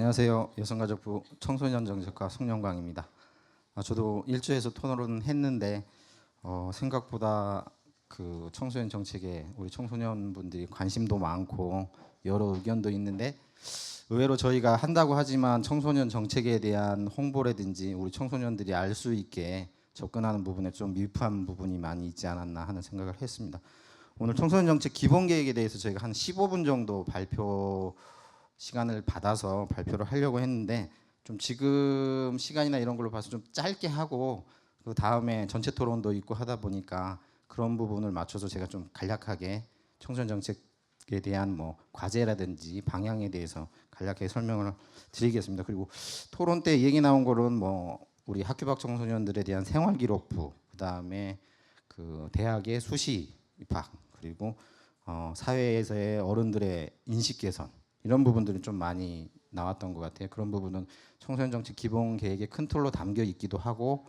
안녕하세요. 여성가족부 청소년 정책과 송영광입니다. 저도 일주에서 토론을 했는데 생각보다 그 청소년 정책에 우리 청소년분들이 관심도 많고 여러 의견도 있는데 의외로 저희가 한다고 하지만 청소년 정책에 대한 홍보라든지 우리 청소년들이 알 수 있게 접근하는 부분에 좀 미흡한 부분이 많이 있지 않았나 하는 생각을 했습니다. 오늘 청소년 정책 기본 계획에 대해서 저희가 한 15분 정도 발표 시간을 받아서 발표를 하려고 했는데 좀 지금 시간이나 이런 걸로 봐서 좀 짧게 하고 그 다음에 전체 토론도 있고 하다 보니까 그런 부분을 맞춰서 제가 좀 간략하게 청소년 정책에 대한 뭐 과제라든지 방향에 대해서 간략하게 설명을 드리겠습니다. 그리고 토론 때 얘기 나온 거는 뭐 우리 학교 밖 청소년들에 대한 생활기록부, 그다음에 그 대학의 수시 입학, 그리고 사회에서의 어른들의 인식 개선, 이런 부분들이 좀 많이 나왔던 것 같아요. 그런 부분은 청소년 정책 기본 계획의 큰 틀로 담겨 있기도 하고,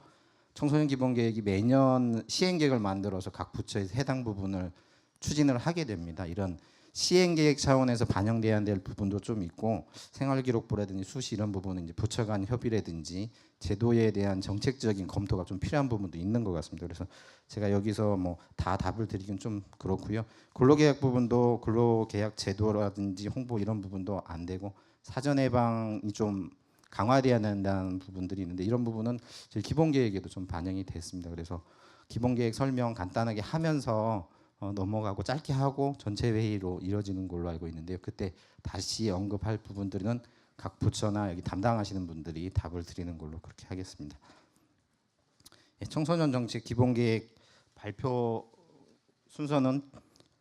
청소년 기본 계획이 매년 시행 계획을 만들어서 각 부처에서 해당 부분을 추진을 하게 됩니다. 이런 시행 계획 차원에서 반영돼야 될 부분도 좀 있고, 생활기록부라든지 수시 이런 부분은 이제 부처 간 협의라든지 제도에 대한 정책적인 검토가 좀 필요한 부분도 있는 것 같습니다. 그래서 제가 여기서 뭐 다 답을 드리긴 좀 그렇고요. 근로계약 부분도 근로계약 제도라든지 홍보 이런 부분도 안 되고, 사전 예방이 좀 강화돼야 된다는 부분들이 있는데 이런 부분은 저희 기본 계획에도 좀 반영이 됐습니다. 그래서 기본 계획 설명 간단하게 하면서 넘어가고 짧게 하고 전체 회의로 이뤄지는 걸로 알고 있는데요. 그때 다시 언급할 부분들은 각 부처나 여기 담당하시는 분들이 답을 드리는 걸로 그렇게 하겠습니다. 청소년 정책 기본 계획 발표 순서는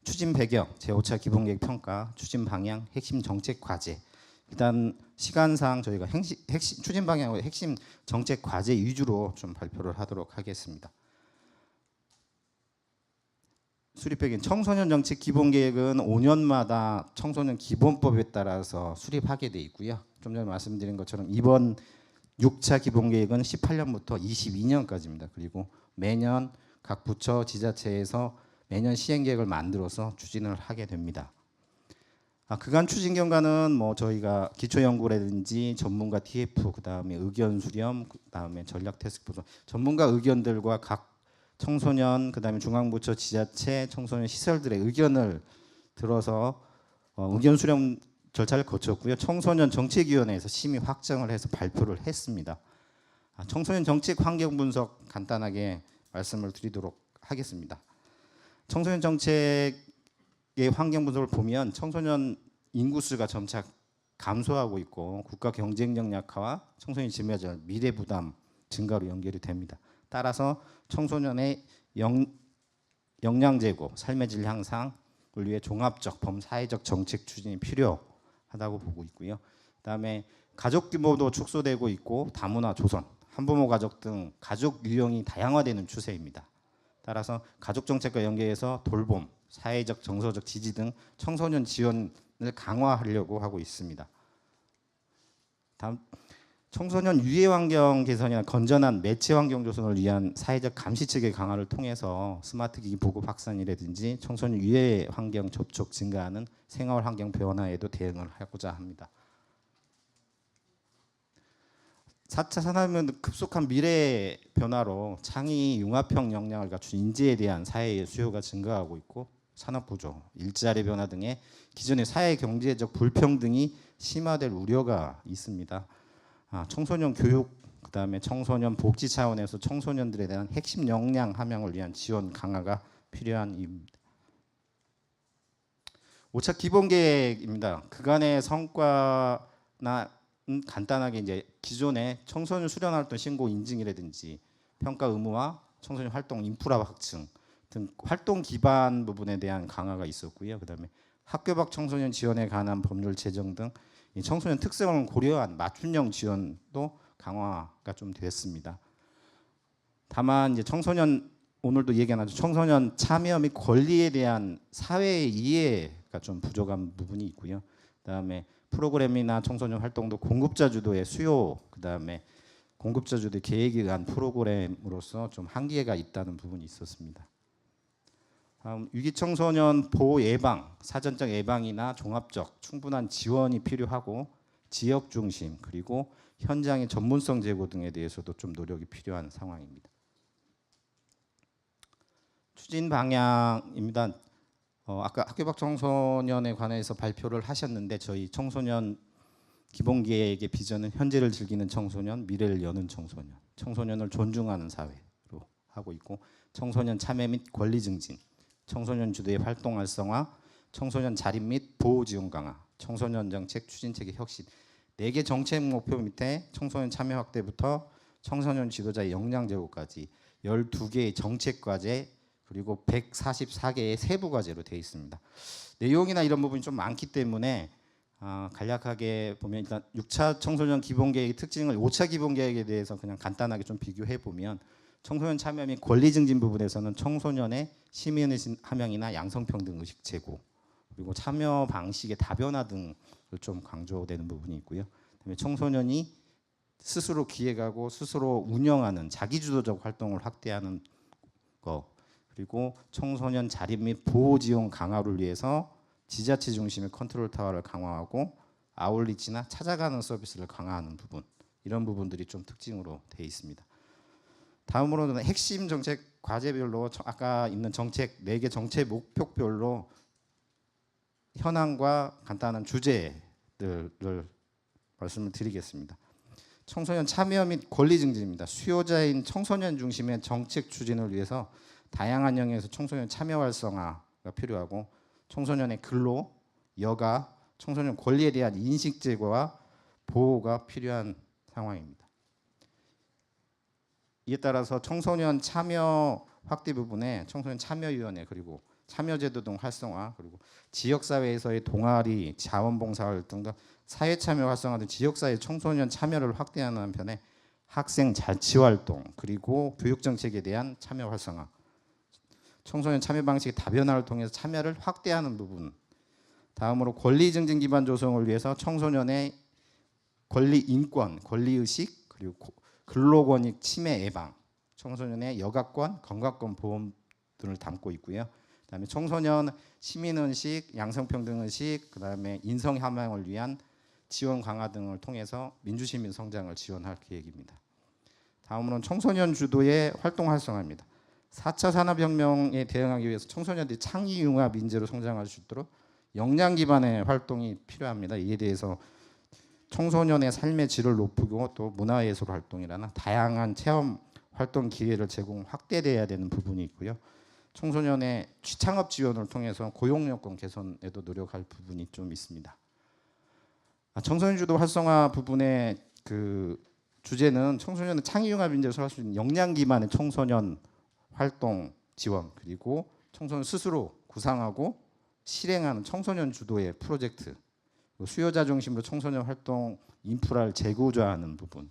추진 배경, 제5차 기본 계획 평가, 추진 방향, 핵심 정책 과제. 일단 시간상 저희가 핵심 추진 방향과 핵심 정책 과제 위주로 좀 발표를 하도록 하겠습니다. 수립백인 청소년 정책 기본 계획은 5년마다 청소년 기본법에 따라서 수립하게 돼 있고요. 좀 전에 말씀드린 것처럼 이번 6차 기본 계획은 18년부터 22년까지입니다. 그리고 매년 각 부처 지자체에서 매년 시행 계획을 만들어서 추진을 하게 됩니다. 그간 추진 경과는 뭐 저희가 기초 연구라든지 전문가 TF, 그다음에 의견 수렴, 그다음에 전략 태스크포스, 전문가 의견들과 각 청소년, 그다음에 중앙부처 지자체 청소년 시설들의 의견을 들어서 의견 수렴 절차를 거쳤고요. 청소년 정책위원회에서 심의 확정을 해서 발표를 했습니다. 청소년 정책 환경 분석 간단하게 말씀을 드리도록 하겠습니다. 청소년 정책의 환경 분석을 보면 청소년 인구수가 점차 감소하고 있고 국가 경쟁력 약화와 청소년 질병 미래 부담 증가로 연결이 됩니다. 따라서 청소년의 역량 제고, 삶의 질 향상을 위해 종합적 범사회적 정책 추진이 필요하다고 보고 있고요. 그다음에 가족 규모도 축소되고 있고 다문화 조선, 한부모 가족 등 가족 유형이 다양화되는 추세입니다. 따라서 가족 정책과 연계해서 돌봄, 사회적 정서적 지지 등 청소년 지원을 강화하려고 하고 있습니다. 다음, 청소년 유해 환경 개선이나 건전한 매체 환경 조성을 위한 사회적 감시 체계 강화를 통해서 스마트 기기 보급 확산이라든지 청소년 유해 환경 접촉 증가하는 생활 환경 변화에도 대응을 하고자 합니다. 4차 산업혁명 급속한 미래 변화로 창의 융합형 역량을 갖춘 인재에 대한 사회의 수요가 증가하고 있고, 산업 구조, 일자리 변화 등의 기존의 사회 경제적 불평등이 심화될 우려가 있습니다. 청소년 교육, 그다음에 청소년 복지 차원에서 청소년들에 대한 핵심 역량 함양을 위한 지원 강화가 필요한 이유입니다. 5차 기본 계획입니다. 그간의 성과나 간단하게 이제 기존의 청소년 수련 활동 신고 인증이라든지 평가 의무화, 청소년 활동 인프라 확충 등 활동 기반 부분에 대한 강화가 있었고요. 그다음에 학교 밖 청소년 지원에 관한 법률 제정 등 청소년 특성을 고려한 맞춤형 지원도 강화가 좀 됐습니다. 다만 이제 청소년, 오늘도 얘기 나죠, 청소년 참여 및 권리에 대한 사회의 이해가 좀 부족한 부분이 있고요. 그다음에 프로그램이나 청소년 활동도 공급자 주도의 수요, 그다음에 공급자 주도의 계획에 의한 프로그램으로서 좀 한계가 있다는 부분이 있었습니다. 위기 청소년 보호 예방, 사전적 예방이나 종합적 충분한 지원이 필요하고, 지역 중심 그리고 현장의 전문성 제고 등에 대해서도 좀 노력이 필요한 상황입니다. 추진 방향입니다. 아까 학교 밖 청소년에 관해서 발표를 하셨는데 저희 청소년 기본계획의 비전은 현재를 즐기는 청소년, 미래를 여는 청소년, 청소년을 존중하는 사회로 하고 있고 청소년 참여 및 권리 증진, 청소년 주도의 활동 활성화, 청소년 자립 및 보호 지원 강화, 청소년 정책 추진체계 혁신 4개 정책 목표 밑에 청소년 참여 확대부터 청소년 지도자의 역량 제고까지 12개의 정책 과제 그리고 144개의 세부 과제로 되어 있습니다. 내용이나 이런 부분이 좀 많기 때문에 간략하게 보면 일단 6차 청소년 기본계획의 특징을 5차 기본계획에 대해서 그냥 간단하게 좀 비교해 보면 청소년 참여 및 권리 증진 부분에서는 청소년의 시민의식 함양이나 양성평등 의식 제고 그리고 참여 방식의 다변화 등을 좀 강조되는 부분이 있고요. 그다음에 청소년이 스스로 기획하고 스스로 운영하는 자기주도적 활동을 확대하는 거 그리고 청소년 자립 및 보호 지원 강화를 위해서 지자체 중심의 컨트롤 타워를 강화하고 아울리치나 찾아가는 서비스를 강화하는 부분 이런 부분들이 좀 특징으로 되어 있습니다. 다음으로는 핵심 정책 과제별로 아까 있는 정책 4개 정책 목표별로 현황과 간단한 주제들을 말씀을 드리겠습니다. 청소년 참여 및 권리 증진입니다. 수요자인 청소년 중심의 정책 추진을 위해서 다양한 영역에서 청소년 참여 활성화가 필요하고 청소년의 근로, 여가, 청소년 권리에 대한 인식 제고와 보호가 필요한 상황입니다. 이에 따라서 청소년 참여 확대 부분에 청소년 참여위원회 그리고 참여제도 등 활성화 그리고 지역사회에서의 동아리, 자원봉사활동 등 사회참여 활성화 등 지역사회 청소년 참여를 확대하는 한편에 학생 자치활동 그리고 교육정책에 대한 참여 활성화 청소년 참여 방식의 다변화를 통해서 참여를 확대하는 부분 다음으로 권리 증진 기반 조성을 위해서 청소년의 권리 인권, 권리의식 그리고 근로권익 침해 예방 청소년의 여가권, 건강권 보험 등을 담고 있고요. 그다음에 청소년 시민의식, 양성평등의식, 그다음에 인성함양을 위한 지원 강화 등을 통해서 민주시민 성장을 지원할 계획입니다. 다음으로는 청소년 주도의 활동 활성화입니다. 4차 산업혁명에 대응하기 위해서 청소년들이 창의융합 인재로 성장할 수 있도록 역량 기반의 활동이 필요합니다. 이에 대해서 청소년의 삶의 질을 높이고 또 문화예술 활동이라는 다양한 체험 활동 기회를 제공 확대돼야 되는 부분이 있고요. 청소년의 취창업 지원을 통해서 고용 여건 개선에도 노력할 부분이 좀 있습니다. 청소년 주도 활성화 부분의 그 주제는 청소년의 창의융합 인재로 할 수 있는 역량 기반의 청소년 활동 지원 그리고 청소년 스스로 구상하고 실행하는 청소년 주도의 프로젝트 수요자 중심으로 청소년 활동 인프라를 재구조하는 부분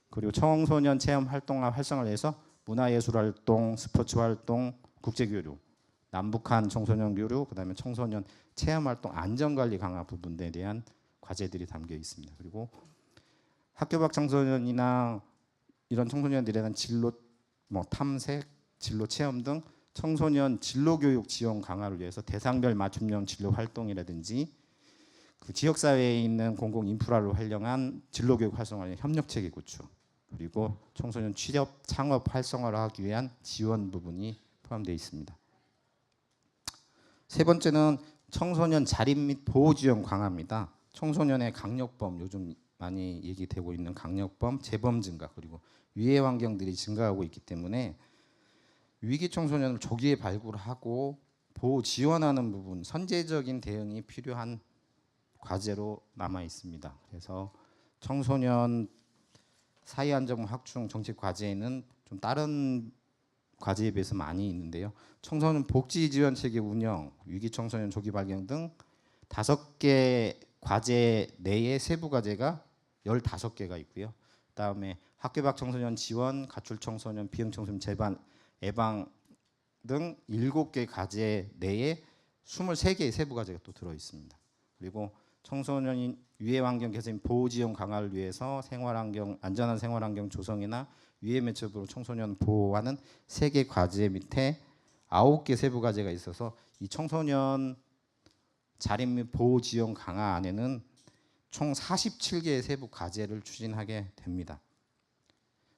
그리고 청소년 체험 활동과 활성화를 위해서 문화예술 활동, 스포츠 활동, 국제교류, 남북한 청소년 교류, 그다음에 청소년 체험 활동 안전관리 강화 부분에 대한 과제들이 담겨 있습니다. 그리고 학교 밖 청소년이나 이런 청소년들에 대한 진로 탐색, 진로 체험 등 청소년 진로 교육 지원 강화를 위해서 대상별 맞춤형 진로 활동이라든지 그 지역 사회에 있는 공공 인프라를 활용한 진로 교육 활성화 협력 체계 구축 그리고 청소년 취업 창업 활성화를 하기 위한 지원 부분이 포함되어 있습니다. 세 번째는 청소년 자립 및 보호 지원 강화입니다. 청소년의 강력범 요즘 많이 얘기되고 있는 강력범, 재범 증가 그리고 위해 환경들이 증가하고 있기 때문에 위기 청소년을 조기에 발굴하고 보호 지원하는 부분 선제적인 대응이 필요한 과제로 남아 있습니다. 그래서 청소년 사회 안정 확충 정책 과제에는 좀 다른 과제에 비해서 많이 있는데요. 청소년 복지 지원 체계 운영, 위기 청소년 조기 발견 등 5개 과제 내에 세부 과제가 15개가 있고요. 그다음에 학교 밖 청소년 지원, 가출 청소년, 비형 청소년 예방 등 7개 과제 내에 23개의 세부 과제가 또 들어 있습니다. 그리고 청소년 유해 환경 개선 보호 지원 강화를 위해서 안전한 생활 환경 조성이나 유해 매체부로 청소년 보호하는 3개 과제 밑에 9개 세부 과제가 있어서 이 청소년 자립 및 보호 지원 강화 안에는 총 47개의 세부 과제를 추진하게 됩니다.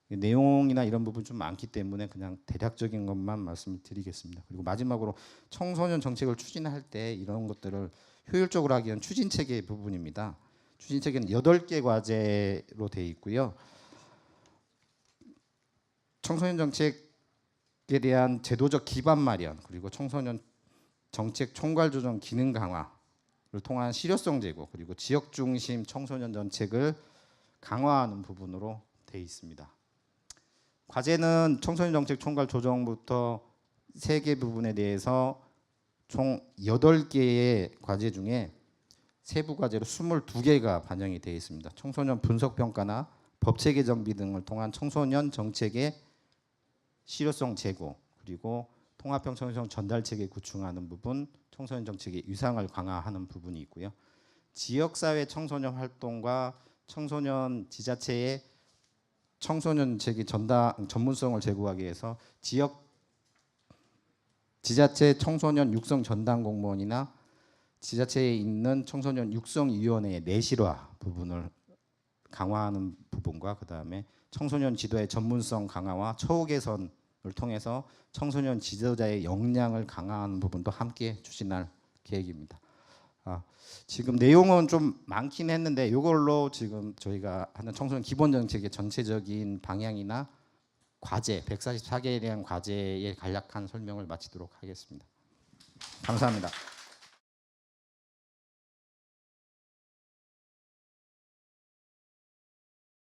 내용이나 이런 부분 좀 많기 때문에 그냥 대략적인 것만 말씀을 드리겠습니다. 그리고 마지막으로 청소년 정책을 추진할 때 이런 것들을 효율적으로 하기 위한 추진 체계 부분입니다. 추진 체계는 8개 과제로 되어 있고요. 청소년 정책에 대한 제도적 기반 마련, 그리고 청소년 정책 총괄 조정 기능 강화를 통한 실효성 제고, 그리고 지역 중심 청소년 정책을 강화하는 부분으로 되어 있습니다. 과제는 청소년 정책 총괄 조정부터 3개 부분에 대해서 총 8개의 과제 중에 세부 과제로 22개가 반영이 되어 있습니다. 청소년 분석 평가나 법체계 정비 등을 통한 청소년 정책의 실효성 제고, 그리고 통합형 청소년 전달 체계 구축하는 부분, 청소년 정책의 위상을 강화하는 부분이 있고요. 지역사회 청소년 활동과 청소년 지자체의 청소년 정책의 전문성을 제고하기 위해서 지자체 청소년 육성 전담 공무원이나 지자체에 있는 청소년 육성위원회의 내실화 부분을 강화하는 부분과, 그다음에 청소년 지도의 전문성 강화와 처우 개선을 통해서 청소년 지도자의 역량을 강화하는 부분도 함께 추진할 계획입니다. 지금 내용은 좀 많긴 했는데 이걸로 지금 저희가 하는 청소년 기본 정책의 전체적인 방향이나 과제 144개에 대한 과제의 간략한 설명을 마치도록 하겠습니다. 감사합니다.